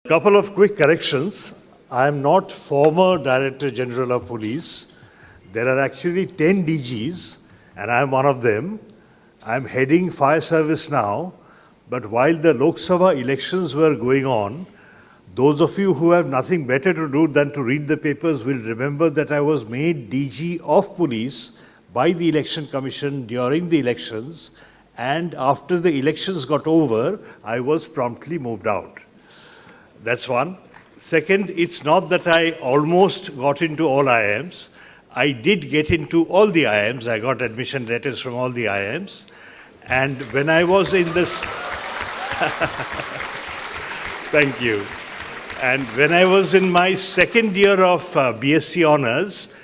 Couple of quick corrections. I am not former Director General of Police. There are actually 10 DGs, and I am one of them. I am heading Fire Service now, but while the Lok Sabha elections were going on, those of you who have nothing better to do than to read the papers will remember that I was made DG of Police by the Election Commission during the elections, and after the elections got over, I was promptly moved out. That's one. Second, it's not that I almost got into all IIMs. I did get into all the IIMs. I got admission letters from all the IIMs. And when I was in this... Thank you. And when I was in my second year of BSc Honours,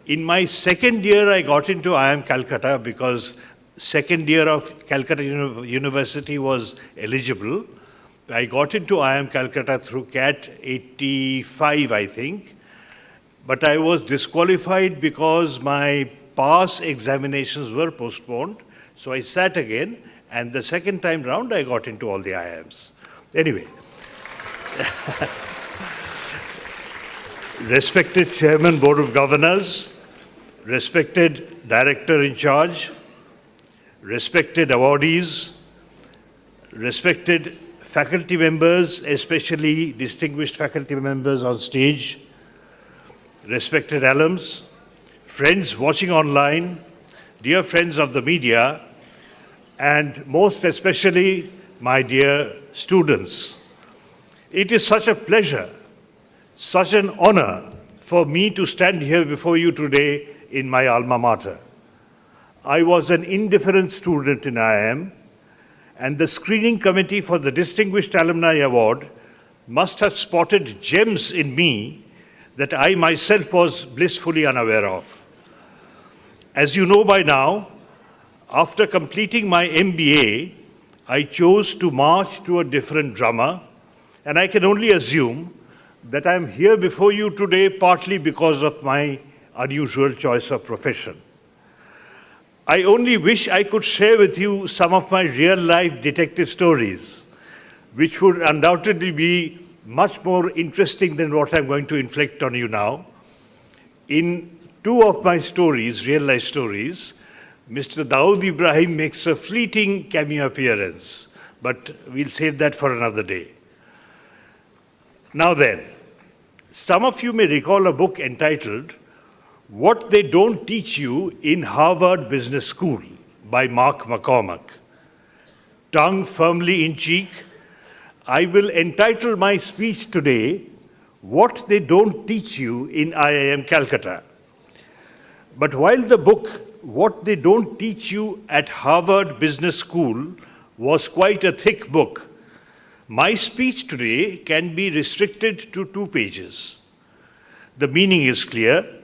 in my second year I got into IIM Calcutta because second year of Calcutta University was eligible. I got into IIM Calcutta through CAT 85, I think, but I was disqualified because my pass examinations were postponed. So I sat again, and the second time round, I got into all the IIMs. Anyway, respected Chairman, Board of Governors, respected Director in Charge, respected awardees, respected faculty members, especially distinguished faculty members on stage, respected alums, friends watching online, dear friends of the media, and most especially my dear students. It is such a pleasure, such an honor for me to stand here before you today in my alma mater. I was an indifferent student in IIM, and the screening committee for the Distinguished Alumni Award must have spotted gems in me that I myself was blissfully unaware of. As you know by now, after completing my MBA, I chose to march to a different drummer, and I can only assume that I'm here before you today partly because of my unusual choice of profession. I only wish I could share with you some of my real-life detective stories, which would undoubtedly be much more interesting than what I'm going to inflict on you now. In two of my stories, real-life stories, Mr. Dawood Ibrahim makes a fleeting cameo appearance, but we'll save that for another day. Now then, some of you may recall a book entitled What They Don't Teach You in Harvard Business School by Mark McCormack. Tongue firmly in cheek, I will entitle my speech today, What They Don't Teach You in IIM Calcutta. But while the book, What They Don't Teach You at Harvard Business School, was quite a thick book, my speech today can be restricted to 2 pages. The meaning is clear.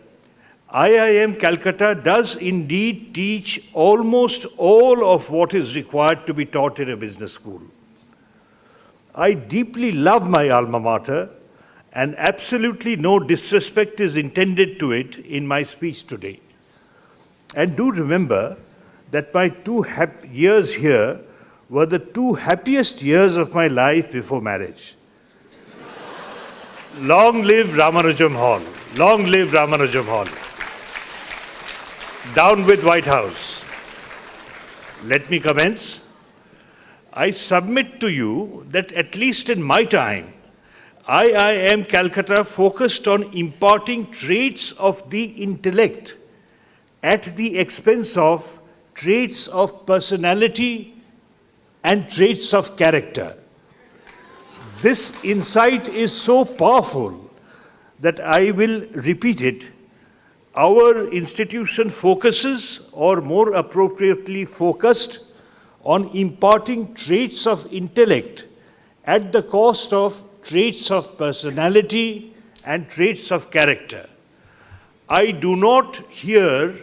IIM Calcutta does indeed teach almost all of what is required to be taught in a business school. I deeply love my alma mater, and absolutely no disrespect is intended to it in my speech today. And do remember that my 2 years here were the 2 happiest years of my life before marriage. Long live Ramanujam Hall. Long live Ramanujam Hall. Down with White House. Let me commence. I submit to you that at least in my time, IIM Calcutta focused on imparting traits of the intellect at the expense of traits of personality and traits of character. This insight is so powerful that I will repeat it. Our institution focuses, or more appropriately focused, on imparting traits of intellect at the cost of traits of personality and traits of character. I do not here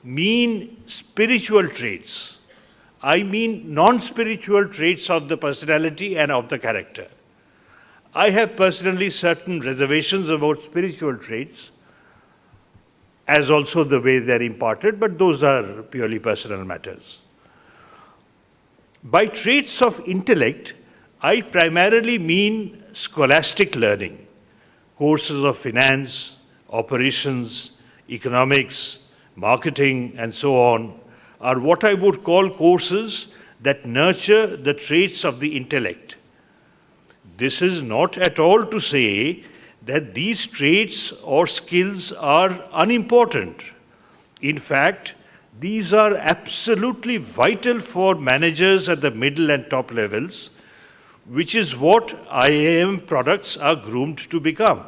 mean spiritual traits. I mean non-spiritual traits of the personality and of the character. I have personally certain reservations about spiritual traits, as also the way they're imparted, but those are purely personal matters. By traits of intellect, I primarily mean scholastic learning, courses of finance, operations, economics, marketing, and so on, are what I would call courses that nurture the traits of the intellect. This is not at all to say that these traits or skills are unimportant. In fact, these are absolutely vital for managers at the middle and top levels, which is what IIM products are groomed to become.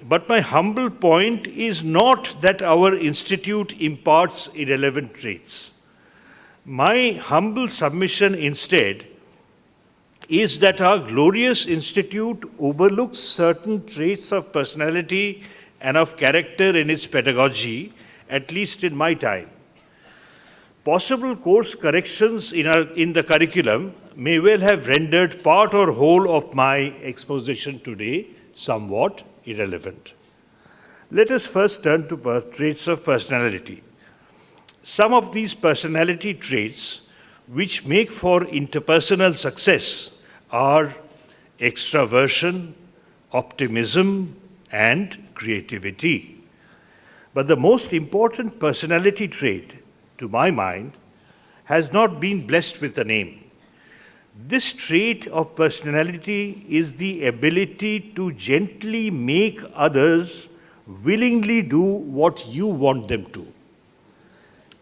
But my humble point is not that our institute imparts irrelevant traits. My humble submission instead is that our glorious institute overlooks certain traits of personality and of character in its pedagogy, at least in my time. Possible course corrections in the curriculum may well have rendered part or whole of my exposition today somewhat irrelevant. Let us first turn to traits of personality. Some of these personality traits which make for interpersonal success are extraversion, optimism, and creativity. But the most important personality trait, to my mind, has not been blessed with a name. This trait of personality is the ability to gently make others willingly do what you want them to.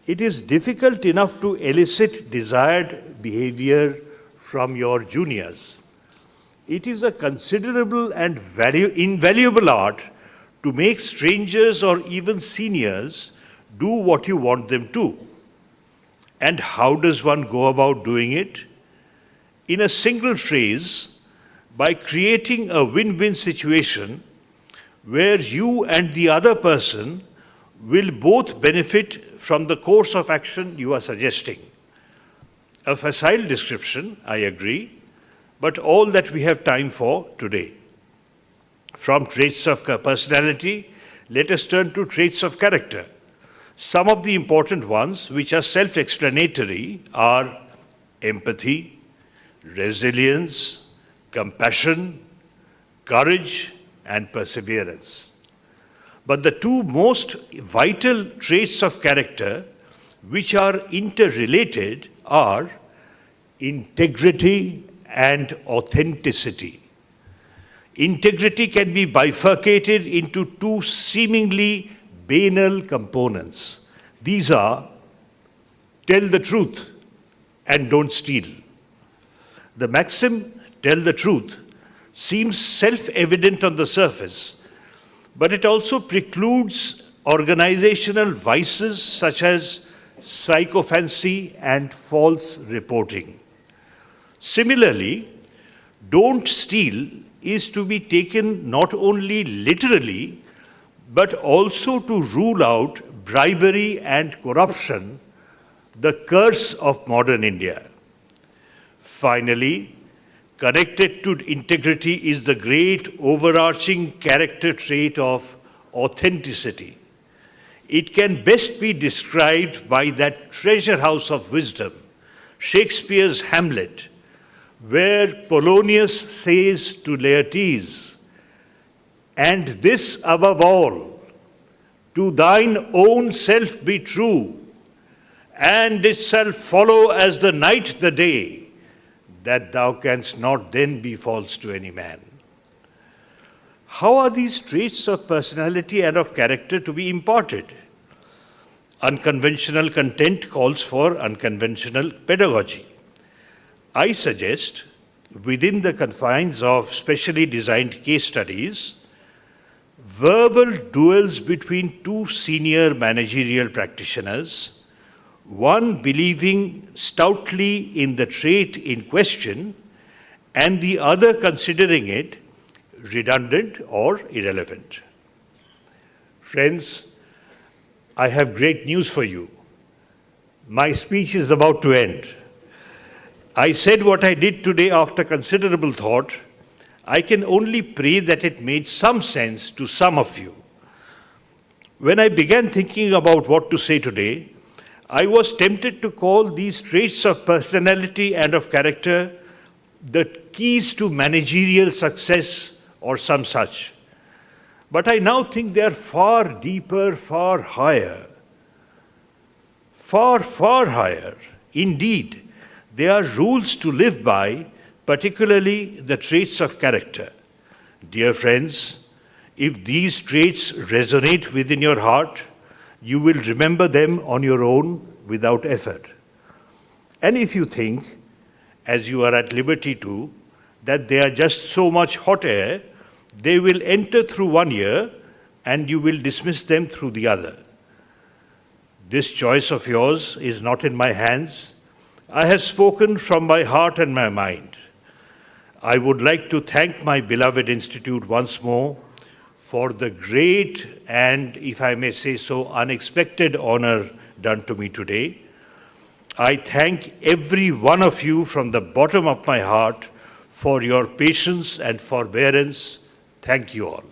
It is difficult enough to elicit desired behavior from your juniors. It is a considerable and invaluable art to make strangers or even seniors do what you want them to. And how does one go about doing it? In a single phrase, by creating a win-win situation where you and the other person will both benefit from the course of action you are suggesting. A facile description, I agree, but all that we have time for today. From traits of personality, let us turn to traits of character. Some of the important ones, which are self-explanatory, are empathy, resilience, compassion, courage, and perseverance. But the two most vital traits of character, which are interrelated, are integrity and authenticity. Integrity can be bifurcated into two seemingly banal components. These are tell the truth and don't steal. The maxim, tell the truth, seems self-evident on the surface, but it also precludes organizational vices such as sycophancy and false reporting. Similarly, don't steal is to be taken not only literally, but also to rule out bribery and corruption, the curse of modern India. Finally, connected to integrity is the great overarching character trait of authenticity. It can best be described by that treasure house of wisdom, Shakespeare's Hamlet, where Polonius says to Laertes, "And this above all, to thine own self be true, and it shall follow as the night the day, that thou canst not then be false to any man." How are these traits of personality and of character to be imparted? Unconventional content calls for unconventional pedagogy. I suggest, within the confines of specially designed case studies, verbal duels between two senior managerial practitioners, one believing stoutly in the trait in question and the other considering it redundant or irrelevant. Friends, I have great news for you. My speech is about to end. I said what I did today after considerable thought. I can only pray that it made some sense to some of you. When I began thinking about what to say today, I was tempted to call these traits of personality and of character the keys to managerial success or some such. But I now think they are far deeper, far higher. Far, far higher. Indeed, they are rules to live by, particularly the traits of character. Dear friends, if these traits resonate within your heart, you will remember them on your own without effort. And if you think, as you are at liberty to, that they are just so much hot air, they will enter through one ear and you will dismiss them through the other. This choice of yours is not in my hands. I have spoken from my heart and my mind. I would like to thank my beloved institute once more for the great and, if I may say so, unexpected honor done to me today. I thank every one of you from the bottom of my heart for your patience and forbearance. Thank you all.